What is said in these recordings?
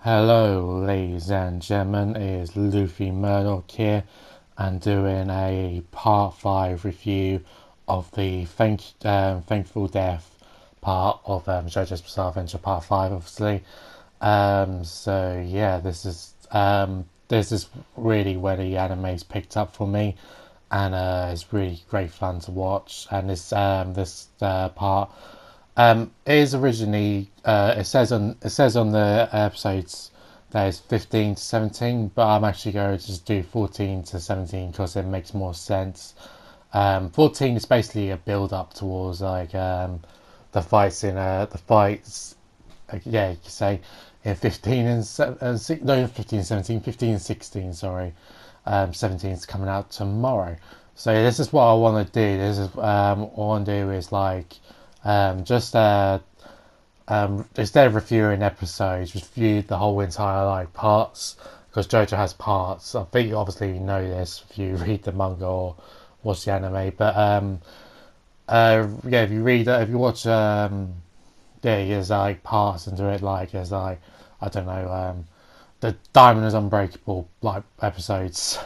Hello, ladies and gentlemen, it is Luffy Murdoch here and doing a part 5 review of the Thankful Death part of JoJo's Bizarre Adventure part 5, obviously. This is really where the anime's picked up for me, and it's really great fun to watch. And this part it is originally it says on the episodes that it's 15 to 17, but I'm actually going to just do 14 to 17 because it makes more sense. 14 is basically a build up towards yeah, you could say in 15 and no 15 17 15 and 16, sorry. 17 is coming out tomorrow, so this is what I want to do. This is what I want to do is just instead of reviewing episodes, review the whole entire parts, because JoJo has parts. I think obviously you know this if you read the manga or watch the anime. But yeah, if you watch yeah, there's parts into it. There's I don't know, the Diamond is Unbreakable episodes.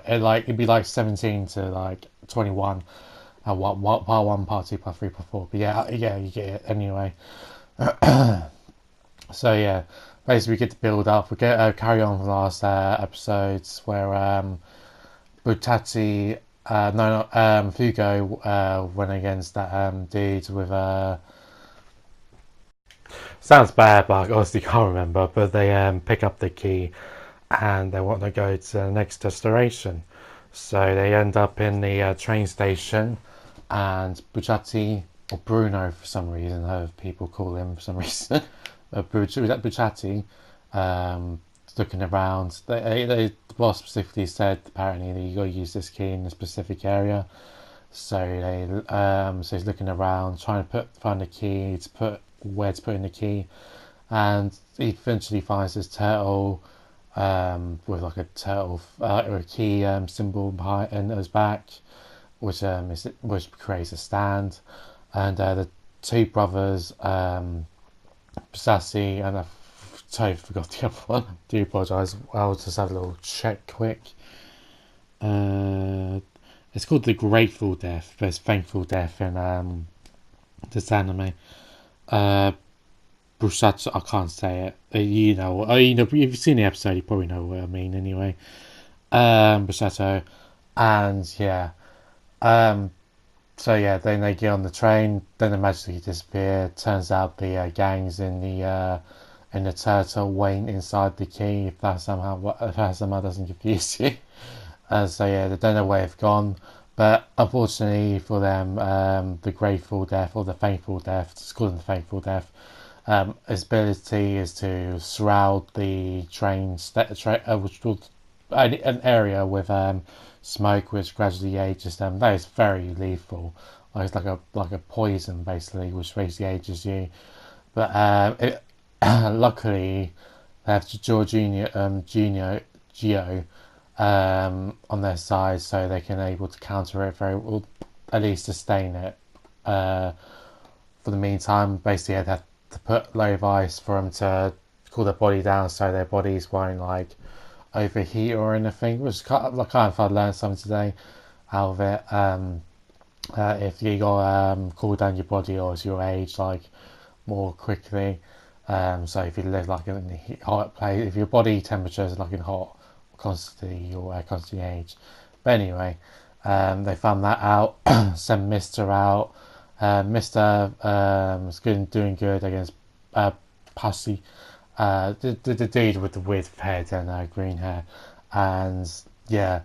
It'd be 17 to 21. Part one, part two, part three, part four. But yeah, you get it anyway. So yeah, basically we get to build up. We get carry on from the last episodes where Butati, no, not Fugo went against that dude with sounds bad, but I honestly can't remember. But they pick up the key and they want to go to the next destination. So they end up in the train station, and Bucciati, or Bruno for some reason, I heard people call him for some reason, Bucciati, looking around. The boss specifically said apparently that you got to use this key in a specific area. So he's looking around, trying to find a key to put where to put in the key, and he eventually finds this turtle with a turtle or a key symbol behind in his back, which creates a stand, and the two brothers, Sassy, and I totally forgot the other one. I do apologise. I'll just have a little check quick. Uh, it's called the Grateful Death, but it's Thankful Death in this anime. Uh, Brusatsu, I can't say it. If you've seen the episode, you probably know what I mean. Anyway, Brusatsu, and yeah, um, so yeah, then they get on the train. Then they magically disappear. Turns out the gang's in the turtle waiting inside the key. If that somehow doesn't confuse you. So yeah, they don't know where they've gone. But unfortunately for them, the Grateful Death or the Thankful Death, it's called the Thankful Death. His ability is to surround the which will an area with smoke, which gradually ages them. That is very lethal. It's like a poison basically, which basically ages you. But luckily, they have Geo on their side, so they can able to counter it very well, at least sustain it. Uh, for the meantime, basically, they'd have to put low of ice for them to cool their body down, so their bodies won't overheat or anything. Which kind of I learned something today out of it. If you got cool down your body or as your age more quickly. So if you live in a hot place, if your body temperature is in hot, constantly your constantly age. But anyway, they found that out. Sent Mister out. Mister is doing good against Pussy, the dude with the weird head and green hair, and yeah,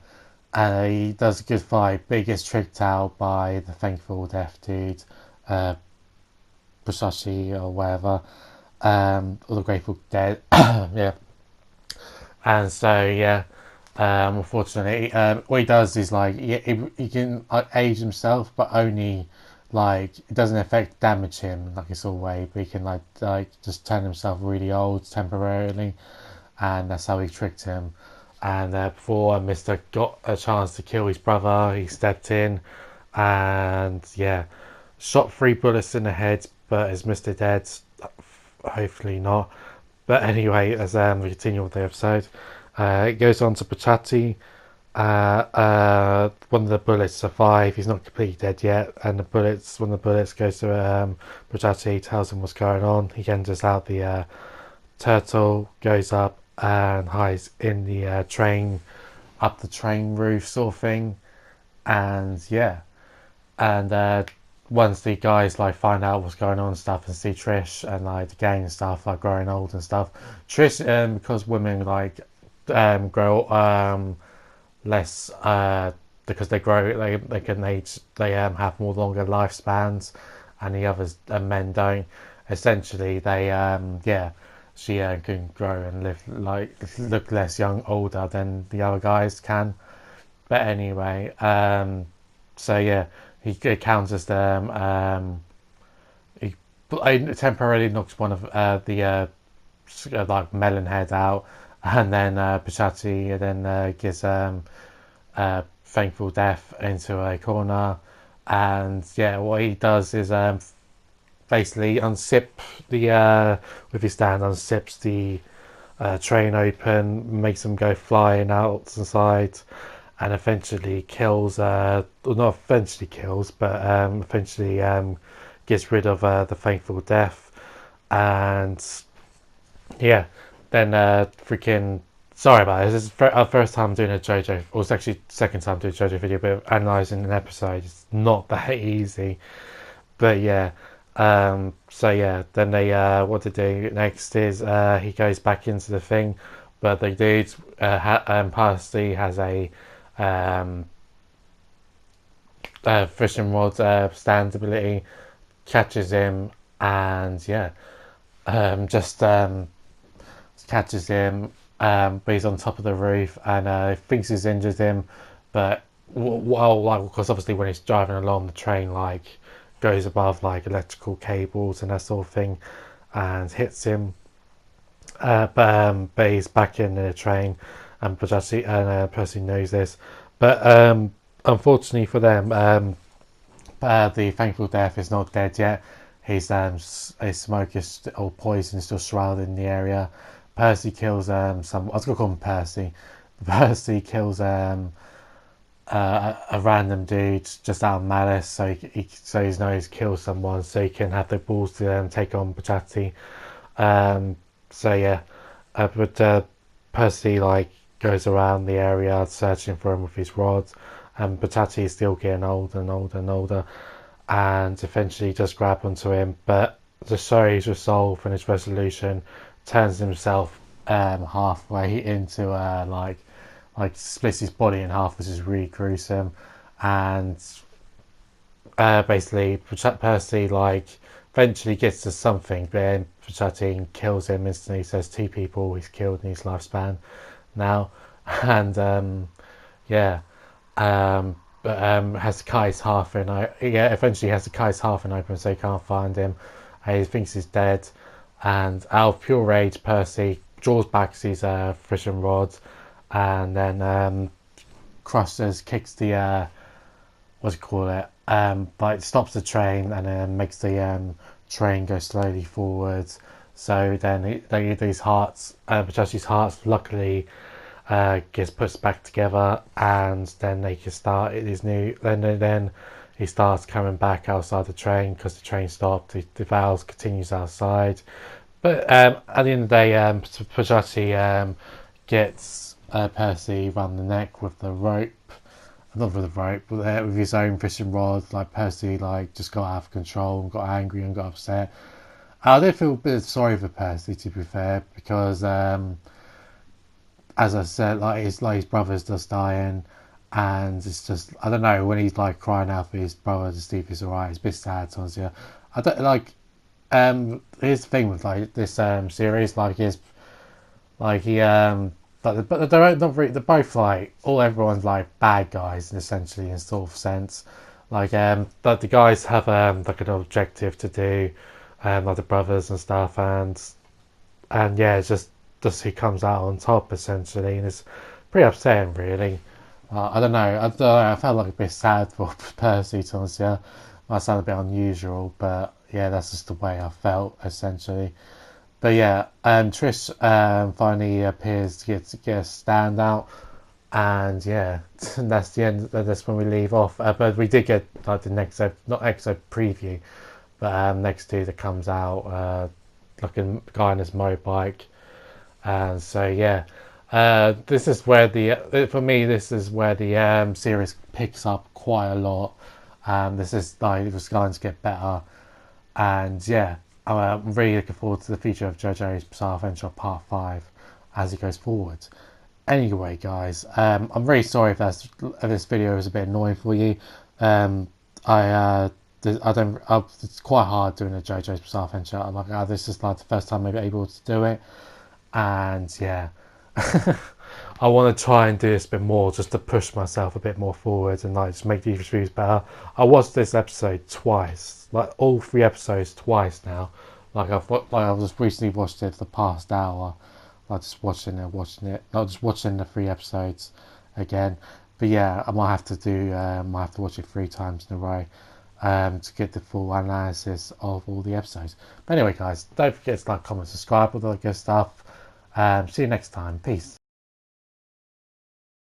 and he does a good fight, but he gets tricked out by the Thankful Death dude, uh, Busashi or whatever, or the Grateful Dead, yeah. And so yeah, unfortunately, what he does is he can age himself, but only it doesn't affect damage him it's all way, but he can just turn himself really old temporarily, and that's how he tricked him. And before Mister got a chance to kill his brother, he stepped in, and yeah, shot 3 bullets in the head. But is Mister dead? Hopefully not. But anyway, as we continue with the episode, it goes on to Pachati. One of the bullets survive. He's not completely dead yet, and one of the bullets goes to Pachati, tells him what's going on. He enters out the turtle, goes up and hides in the train, up the train roof sort of thing, and yeah, and once the guys like find out what's going on and stuff and see Trish and like the gang and stuff like growing old and stuff, Trish because women like grow less because they grow they can age they have more longer lifespans and the others men don't. Essentially they yeah, she can grow and live like look less young older than the other guys can. But anyway, so yeah, he counters them. He temporarily knocks one of the like melon head out, and then Pachati then gives Thankful Death into a corner, and yeah, what he does is basically unzip the with his stand unzips the train open, makes them go flying outside, and eventually kills, well, not eventually kills, but eventually gets rid of the Thankful Death. And yeah, then freaking. Sorry about this. This is our first time doing a JoJo, or it's actually second time doing a JoJo video, but analysing an episode is not that easy. But yeah, so yeah, then they what to do next is he goes back into the thing, but the dude Parsley has a um, fishing rod stand ability, catches him, and yeah, just catches him, but he's on top of the roof and thinks he's injured him, but well, like because obviously when he's driving along the train, like goes above like electrical cables and that sort of thing, and hits him. But he's back in the train, and Percy knows this. But unfortunately for them, the Thankful Death is not dead yet. His smoke is or poison is still shrouded in the area. Percy kills some. I was gonna call him Percy. Percy kills a random dude just out of malice, so so he knows he's killed someone, so he can have the balls to take on Pachati. So yeah, but Percy like goes around the area searching for him with his rod, and Pachati is still getting older and older and older, and eventually just grab onto him. But the story's resolve and his resolution turns himself halfway into like splits his body in half, which is really gruesome. And basically Percy like eventually gets to something, but then Pachati kills him instantly. Says two people he's killed in his lifespan now, and yeah, but has to cut his half in. Yeah, eventually has to cut his half in open, so he can't find him. He thinks he's dead, and out of pure rage, Percy draws back his fishing rod, and then crosses, kicks the what do you call it? Like stops the train and then makes the train go slowly forwards. So then these hearts, Pachachi's hearts, luckily gets put back together, and then they can start his new. Then he starts coming back outside the train because the train stopped. The valves continues outside, but at the end of the day, Pachachi gets Percy around the neck with the rope. Not with the rope, but with his own fishing rod. Like Percy, like just got out of control and got angry and got upset. I did feel a bit sorry for Percy, to be fair, because as I said, like his brother's just dying, and it's just I don't know when he's like crying out for his brother to see if he's alright. It's a bit sad, honestly. I don't like. Here's the thing with like this series, like is like he but they're not really, they're both like everyone's like bad guys essentially in sort of sense. Like but the guys have like an objective to do, like the brothers and stuff, and yeah, it's just who comes out on top essentially, and it's pretty upsetting really. I don't know. I felt like a bit sad for Percy, to honestly. Might sound a bit unusual, but yeah, that's just the way I felt essentially. But yeah, Trish finally appears to get a standout, and yeah, that's the end. That's when we leave off. But we did get like the next not episode preview, but next two that comes out, like a guy on his motorbike, and so yeah. This is where for me, this is where the series picks up quite a lot. This is like it's going to get better, and yeah, I'm really looking forward to the future of JoJo's Bizarre Adventure Part 5 as it goes forward. Anyway, guys, I'm really sorry if this video is a bit annoying for you. Um, I don't. It's quite hard doing a JoJo's Bizarre Adventure. This is like the first time I'm able to do it, and yeah, I want to try and do this a bit more just to push myself a bit more forward and like just make these reviews better. I watched this episode twice, like all 3 episodes twice now. I just recently watched it for the past hour. Like just watching it, not just watching the 3 episodes again. But yeah, I might have to might have to watch it 3 times in a row to get the full analysis of all the episodes. But anyway, guys, don't forget to like, comment, subscribe, all that good stuff. See you next time. Peace.